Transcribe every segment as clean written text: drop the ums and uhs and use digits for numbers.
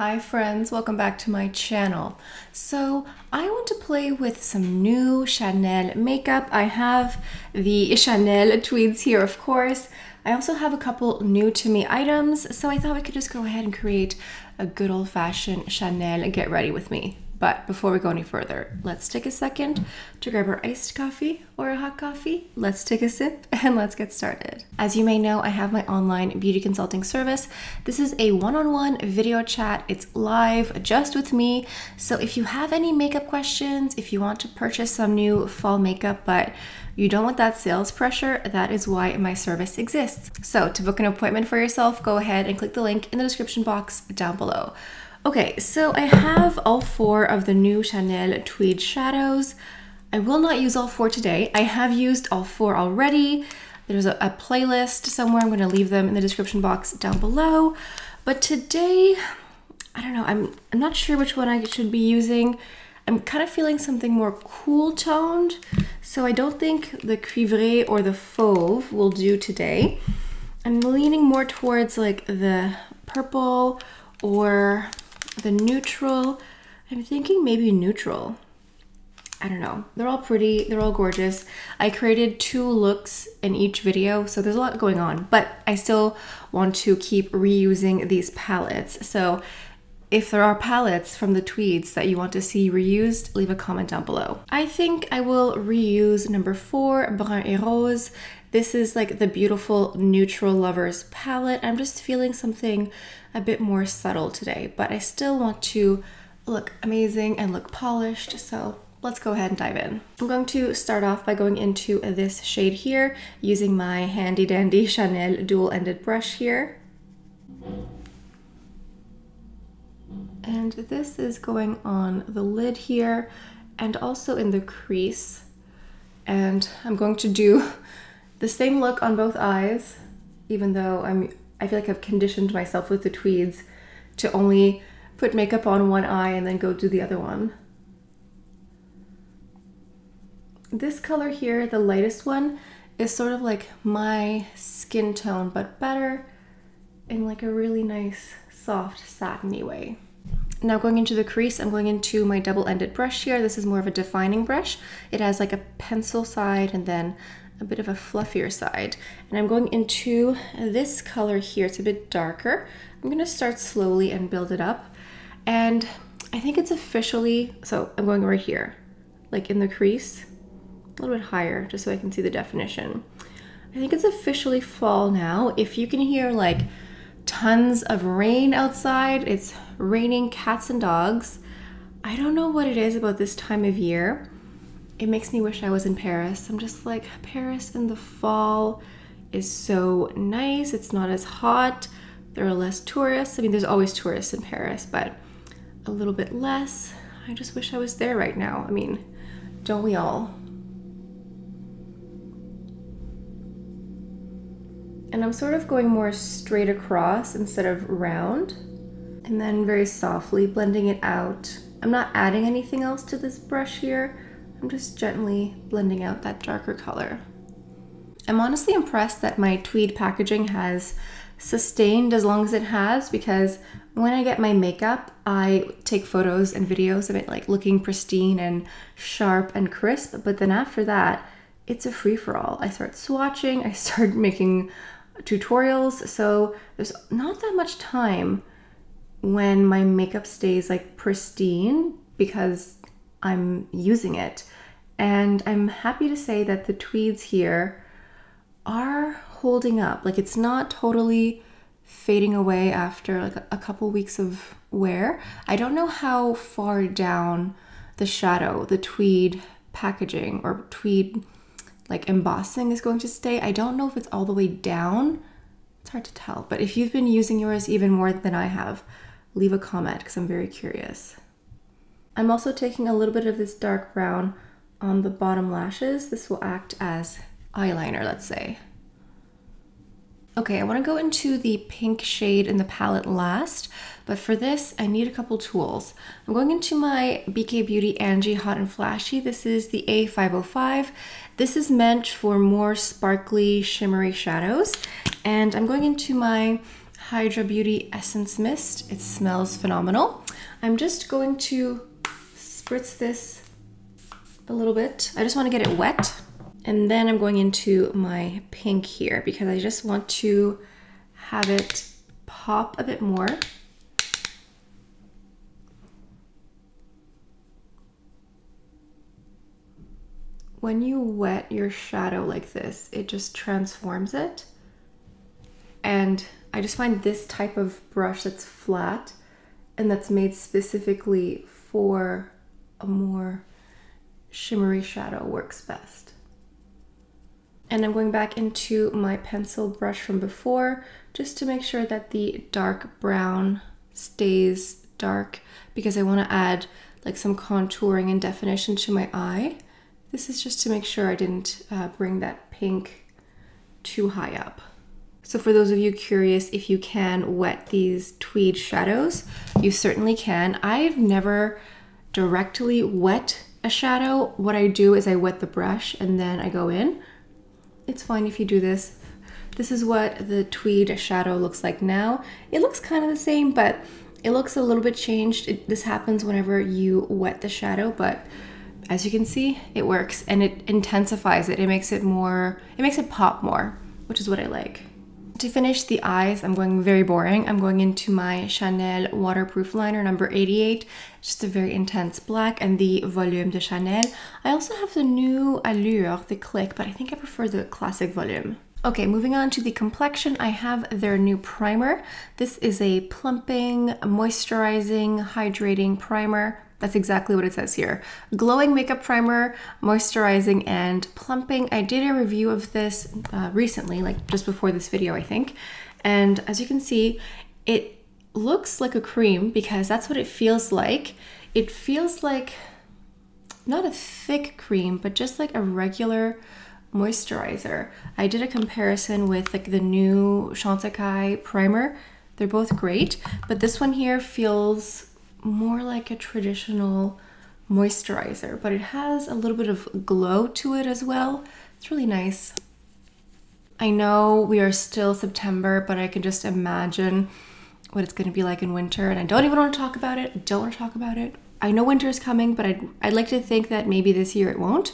Hi friends, welcome back to my channel. So I want to play with some new Chanel makeup. I have the Chanel tweeds here, of course. I also have a couple new to me items, so I thought we could just go ahead and create a good old-fashioned Chanel get ready with me. But before we go any further, let's take a second to grab our iced coffee or a hot coffee. Let's take a sip and let's get started. As you may know, I have my online beauty consulting service. This is a one-on-one video chat. It's live just with me. So if you have any makeup questions, if you want to purchase some new fall makeup, but you don't want that sales pressure, that is why my service exists. So to book an appointment for yourself, go ahead and click the link in the description box down below. Okay, so I have all four of the new Chanel tweed shadows. I will not use all four today. I have used all four already. There's a playlist somewhere. I'm going to leave them in the description box down below. But today, I don't know, I'm not sure which one I should be using. I'm kind of feeling something more cool toned. So I don't think the Cuivré or the Fauve will do today. I'm leaning more towards like the purple or the neutral. I'm thinking maybe neutral. I don't know. They're all pretty. They're all gorgeous. I created 2 looks in each video, so there's a lot going on, but I still want to keep reusing these palettes. So if there are palettes from the tweeds that you want to see reused, leave a comment down below. I think I will reuse number 4, Brun et Rose. This is like the beautiful neutral lovers palette. I'm just feeling something a bit more subtle today, but I still want to look amazing and look polished. So let's go ahead and dive in. I'm going to start off by going into this shade here using my handy dandy Chanel dual-ended brush here. And this is going on the lid here and also in the crease. And I'm going to do the same look on both eyes, even though I feel like I've conditioned myself with the tweeds to only put makeup on one eye and then go do the other one. This color here, the lightest one, is sort of like my skin tone, but better in like a really nice, soft, satiny way. Now going into the crease, I'm going into my double-ended brush here. This is more of a defining brush. It has like a pencil side and then a bit of a fluffier side. And I'm going into this color here. It's a bit darker. I'm gonna start slowly and build it up. And I think it's officially, so I'm going right here, like in the crease, a little bit higher, just so I can see the definition. I think it's officially fall now. If you can hear like tons of rain outside, it's raining cats and dogs. I don't know what it is about this time of year. It makes me wish I was in Paris. I'm just like, Paris in the fall is so nice. It's not as hot. There are less tourists. I mean, there's always tourists in Paris, but a little bit less. I just wish I was there right now. I mean, don't we all? And I'm sort of going more straight across instead of round, and then very softly blending it out. I'm not adding anything else to this brush here. I'm just gently blending out that darker color. I'm honestly impressed that my tweed packaging has sustained as long as it has, because when I get my makeup, I take photos and videos of it like looking pristine and sharp and crisp, but then after that, it's a free-for-all. I start swatching, I start making tutorials, so there's not that much time when my makeup stays like pristine because I'm using it. And I'm happy to say that the tweeds here are holding up. Like, it's not totally fading away after like a couple weeks of wear. I don't know how far down the shadow, the tweed packaging or tweed like embossing is going to stay. I don't know if it's all the way down. It's hard to tell, but if you've been using yours even more than I have, leave a comment because I'm very curious. I'm also taking a little bit of this dark brown on the bottom lashes. This will act as eyeliner, let's say. Okay, I want to go into the pink shade in the palette last, but for this, I need a couple tools. I'm going into my BK Beauty Angie Hot and Flashy. This is the A505. This is meant for more sparkly, shimmery shadows. And I'm going into my Hydra Beauty Essence Mist. It smells phenomenal. I'm just going to spritz this a little bit. I just want to get it wet. And then I'm going into my pink here because I just want to have it pop a bit more. When you wet your shadow like this, it just transforms it. And I just find this type of brush that's flat and that's made specifically for a more shimmery shadow works best. And I'm going back into my pencil brush from before just to make sure that the dark brown stays dark because I want to add like some contouring and definition to my eye. This is just to make sure I didn't bring that pink too high up. So for those of you curious if you can wet these tweed shadows, you certainly can. I've never directly wet a shadow. What I do is I wet the brush and then I go in. It's fine if you do this. This is what the tweed shadow looks like now. It looks kind of the same, but it looks a little bit changed. This happens whenever you wet the shadow, but as you can see, it works and it intensifies it. It makes it pop more, which is what I like. To finish the eyes, I'm going very boring. I'm going into my Chanel waterproof liner number 88, just a very intense black, and the Volume de Chanel. I also have the new Allure, the Click, but I think I prefer the classic Volume. Okay, moving on to the complexion, I have their new primer. This is a plumping, moisturizing, hydrating primer. That's exactly what it says here. Glowing makeup primer, moisturizing and plumping. I did a review of this recently, like just before this video, I think. And as you can see, it looks like a cream because that's what it feels like. It feels like not a thick cream, but just like a regular moisturizer. I did a comparison with like the new Chantecaille primer. They're both great, but this one here feels more like a traditional moisturizer, but it has a little bit of glow to it as well. It's really nice. I know we are still September, but I can just imagine what it's going to be like in winter, and I don't even want to talk about it. I don't want to talk about it. I know winter is coming, but I'd like to think that maybe this year it won't.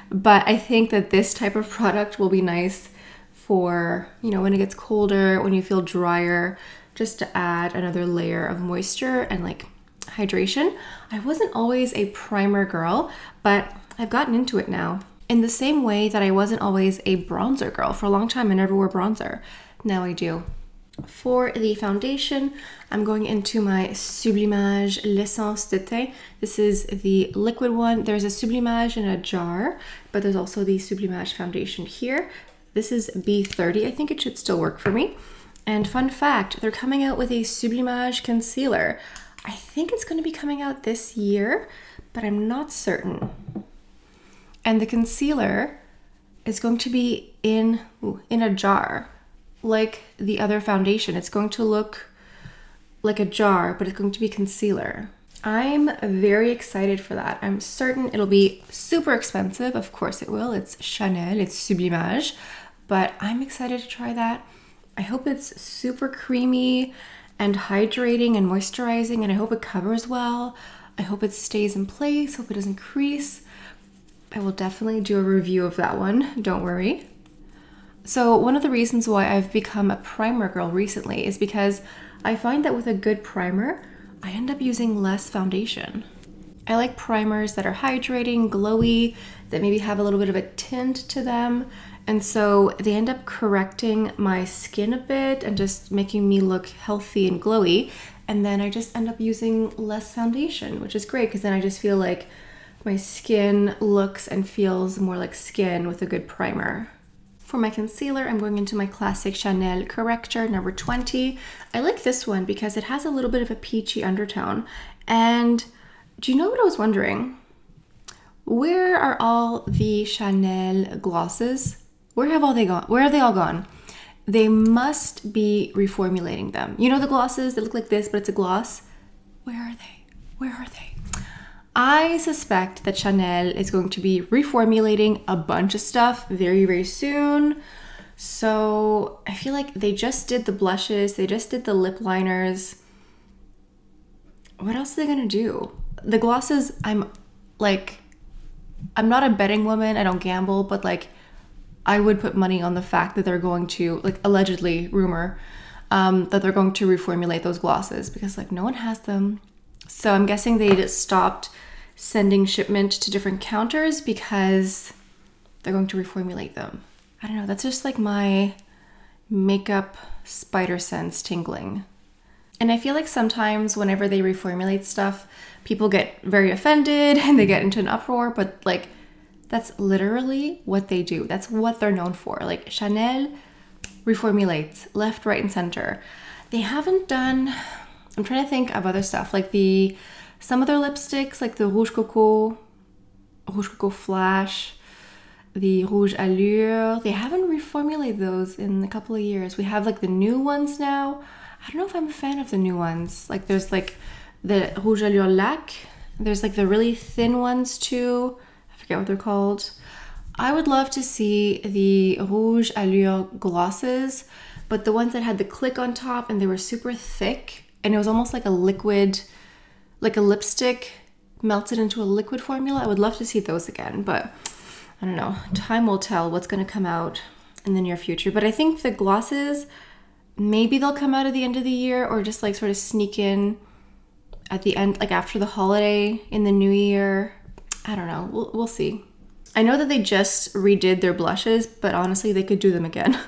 But I think that this type of product will be nice for, you know, when it gets colder, when you feel drier, just to add another layer of moisture and like hydration. I wasn't always a primer girl, but I've gotten into it now. In the same way that I wasn't always a bronzer girl. For a long time, I never wore bronzer. Now I do. For the foundation, I'm going into my Sublimage L'Essence de Teint. This is the liquid one. There's a Sublimage in a jar, but there's also the Sublimage foundation here. This is B30. I think it should still work for me. And fun fact, they're coming out with a Sublimage concealer. I think it's going to be coming out this year, but I'm not certain. And the concealer is going to be in a jar, like the other foundation. It's going to look like a jar, but it's going to be concealer. I'm very excited for that. I'm certain it'll be super expensive. Of course it will. It's Chanel, it's Sublimage, but I'm excited to try that. I hope it's super creamy and hydrating and moisturizing, and I hope it covers well. I hope it stays in place, hope it doesn't crease. I will definitely do a review of that one, don't worry. So one of the reasons why I've become a primer girl recently is because I find that with a good primer, I end up using less foundation. I like primers that are hydrating, glowy, that maybe have a little bit of a tint to them. And so they end up correcting my skin a bit and just making me look healthy and glowy. And then I just end up using less foundation, which is great because then I just feel like my skin looks and feels more like skin with a good primer. For my concealer, I'm going into my classic Chanel Corrector number 20. I like this one because it has a little bit of a peachy undertone. And do you know what I was wondering? Where are all the Chanel glosses? Where have they all gone? They must be reformulating them. You know the glosses that look like this, but it's a gloss? Where are they? Where are they? I suspect that Chanel is going to be reformulating a bunch of stuff very, very soon. So I feel like they just did the blushes, they just did the lip liners. What else are they gonna do? The glosses, I'm not a betting woman, I don't gamble, but like I would put money on the fact that they're going to, like, allegedly, rumor, that they're going to reformulate those glosses because like no one has them. So I'm guessing they just stopped sending shipment to different counters because they're going to reformulate them. I don't know, that's just like my makeup spider sense tingling. And I feel like sometimes whenever they reformulate stuff, people get very offended and they get into an uproar, but like that's literally what they do. That's what they're known for. Like Chanel reformulates left, right, and center. They haven't done, I'm trying to think of other stuff, like some of their lipsticks, like the Rouge Coco Flash, the Rouge Allure, they haven't reformulated those in a couple of years. We have like the new ones now. I don't know if I'm a fan of the new ones. Like there's like the Rouge Allure Lac. There's like the really thin ones too. I forget what they're called. I would love to see the Rouge Allure glosses, but the ones that had the click on top and they were super thick and it was almost like a liquid, like a lipstick melted into a liquid formula. I would love to see those again, but I don't know. Time will tell what's going to come out in the near future. But I think the glosses, maybe they'll come out at the end of the year or just like sort of sneak in at the end, like after the holiday in the new year. I don't know. We'll see. I know that they just redid their blushes, but honestly, they could do them again.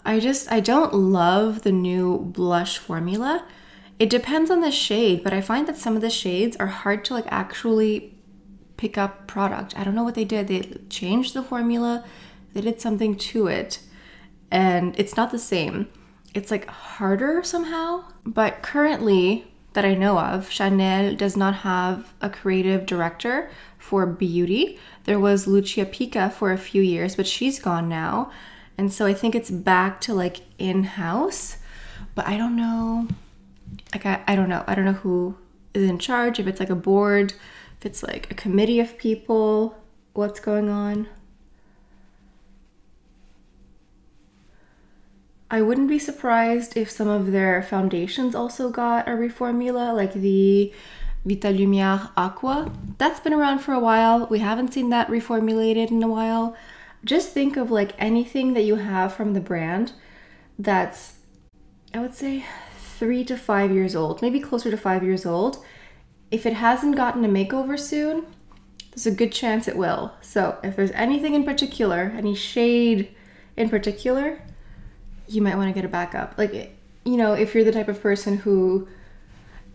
I don't love the new blush formula. It depends on the shade, but I find that some of the shades are hard to like actually pick up product. I don't know what they did. They changed the formula. They did something to it and it's not the same. It's like harder somehow. But currently that I know of, Chanel does not have a creative director for beauty. There was Lucia Pica for a few years, but she's gone now. And so I think it's back to like in-house, but I don't know. Like, I don't know. I don't know who is in charge, if it's like a board, if it's like a committee of people, what's going on. I wouldn't be surprised if some of their foundations also got a reformula, like the Vitalumière Aqua. That's been around for a while. We haven't seen that reformulated in a while. Just think of like anything that you have from the brand that's, I would say, 3 to 5 years old, maybe closer to 5 years old. If it hasn't gotten a makeover soon, there's a good chance it will. So if there's anything in particular, any shade in particular, you might want to get a backup. Like, you know, if you're the type of person who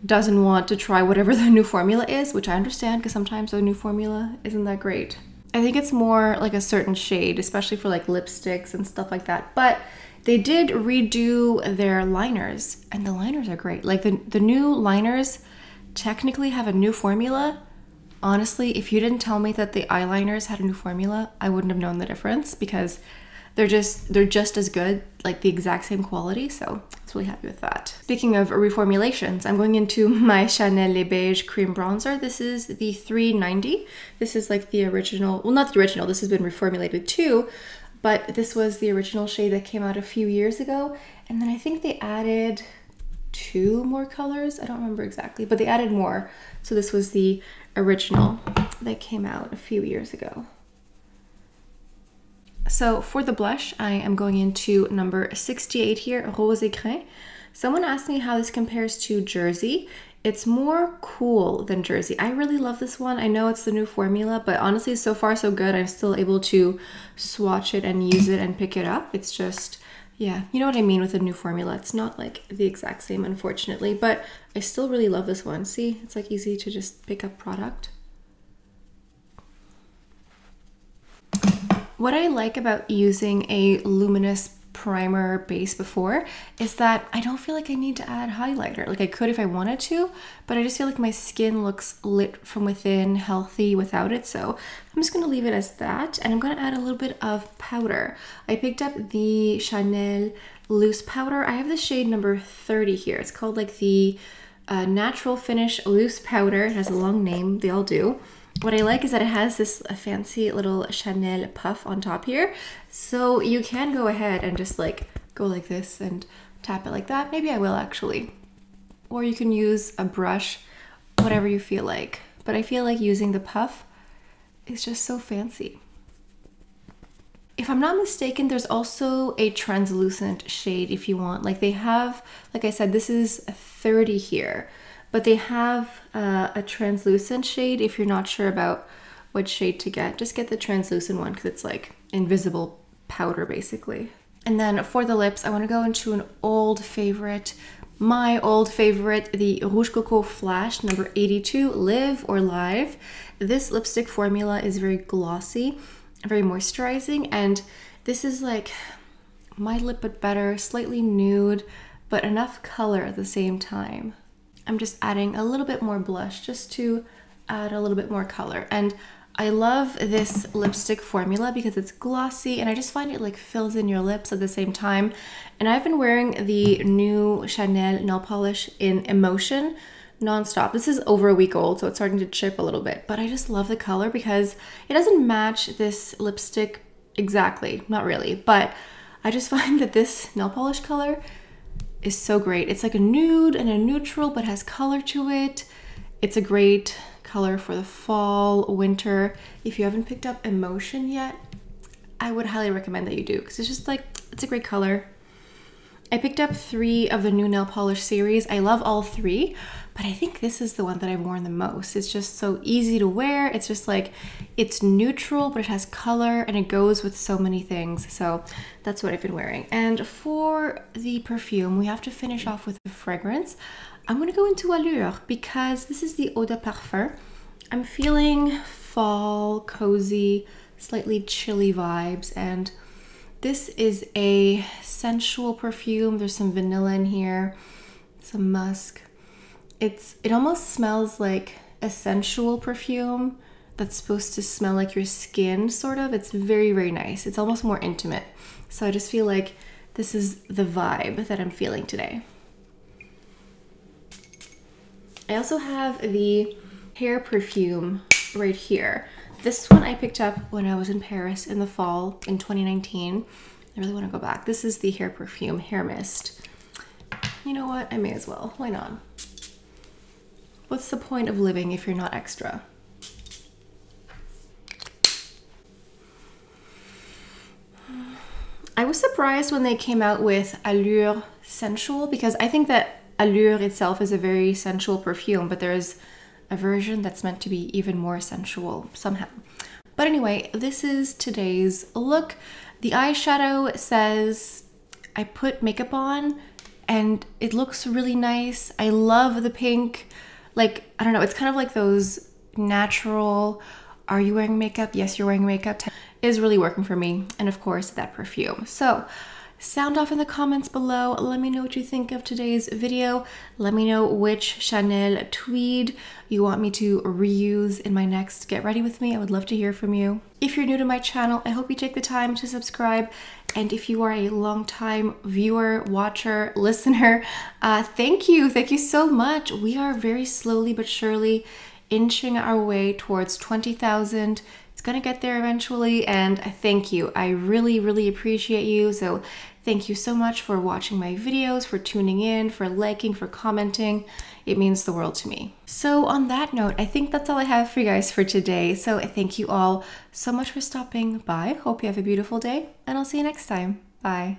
doesn't want to try whatever the new formula is, which I understand because sometimes the new formula isn't that great. I think it's more like a certain shade, especially for like lipsticks and stuff like that. But they did redo their liners and the liners are great. Like the new liners technically have a new formula. Honestly, if you didn't tell me that the eyeliners had a new formula, I wouldn't have known the difference because they're just as good, like the exact same quality. So I was really happy with that. Speaking of reformulations, I'm going into my Chanel Les Beige Cream Bronzer. This is the 390. This is like the original, well, not the original, this has been reformulated too, but this was the original shade that came out a few years ago. And then I think they added 2 more colors. I don't remember exactly, but they added more. So this was the original that came out a few years ago. So for the blush, I am going into number 68 here, Rose Écrin. Someone asked me how this compares to Jersey. It's more cool than Jersey. I really love this one. I know it's the new formula, but honestly, so far so good. I'm still able to swatch it and use it and pick it up. It's just, yeah, you know what I mean with the new formula. It's not like the exact same, unfortunately, but I still really love this one. See, it's like easy to just pick up product. What I like about using a luminous primer base before is that I don't feel like I need to add highlighter. Like I could if I wanted to, but I just feel like my skin looks lit from within, healthy without it. So I'm just gonna leave it as that. And I'm gonna add a little bit of powder. I picked up the Chanel loose powder. I have the shade number 30 here. It's called like the Natural Finish Loose Powder. It has a long name, they all do. What I like is that it has this fancy little Chanel puff on top here. So you can go ahead and just like go like this and tap it like that. Maybe I will actually. Or you can use a brush, whatever you feel like. But I feel like using the puff is just so fancy. If I'm not mistaken, there's also a translucent shade if you want. Like they have, like I said, this is 30 here, but they have a translucent shade. If you're not sure about what shade to get, just get the translucent one because it's like invisible powder basically. And then for the lips, I want to go into an old favorite, my old favorite, the Rouge Coco Flash number 82, Live or Live. This lipstick formula is very glossy, very moisturizing, and this is like my lip but better, slightly nude, but enough color at the same time. I'm just adding a little bit more blush just to add a little bit more color. And I love this lipstick formula because it's glossy and I just find it like fills in your lips at the same time. And I've been wearing the new Chanel nail polish in Emotion non-stop. This is over a week old, so it's starting to chip a little bit, but I just love the color because it doesn't match this lipstick exactly, not really, but I just find that this nail polish color is so great. It's like a nude and a neutral, but has color to it. It's a great color for the fall, winter. If you haven't picked up Emotion yet, I would highly recommend that you do because it's just like, it's a great color. I picked up 3 of the new nail polish series. I love all 3, but I think this is the one that I've worn the most. It's just so easy to wear. It's just like, it's neutral, but it has color and it goes with so many things. So that's what I've been wearing. And for the perfume, we have to finish off with the fragrance. I'm gonna go into Allure because this is the Eau de Parfum. I'm feeling fall, cozy, slightly chilly vibes, and this is a sensual perfume. There's some vanilla in here, some musk. It almost smells like a sensual perfume that's supposed to smell like your skin, sort of. It's very, very nice. It's almost more intimate. So I just feel like this is the vibe that I'm feeling today. I also have the hair perfume right here. This one I picked up when I was in Paris in the fall in 2019. I really want to go back. This is the hair perfume, Hair Mist. You know what? I may as well. Why not? What's the point of living if you're not extra? I was surprised when they came out with Allure Sensual because I think that Allure itself is a very sensual perfume, but there's a version that's meant to be even more sensual somehow. But anyway, this is today's look. The eyeshadow says I put makeup on and it looks really nice. I love the pink. Like, I don't know, it's kind of like those natural, are you wearing makeup? Yes, you're wearing makeup. Is really working for me. And of course, that perfume. So sound off in the comments below. Let me know what you think of today's video. Let me know which Chanel tweed you want me to reuse in my next Get Ready With Me. I would love to hear from you. If you're new to my channel, I hope you take the time to subscribe. And if you are a long-time viewer, watcher, listener, thank you. Thank you so much. We are very slowly but surely inching our way towards 20,000. It's gonna get there eventually, and thank you. I really, really appreciate you. So thank you so much for watching my videos, for tuning in, for liking, for commenting. It means the world to me. So on that note, I think that's all I have for you guys for today. So thank you all so much for stopping by. Hope you have a beautiful day, and I'll see you next time. Bye.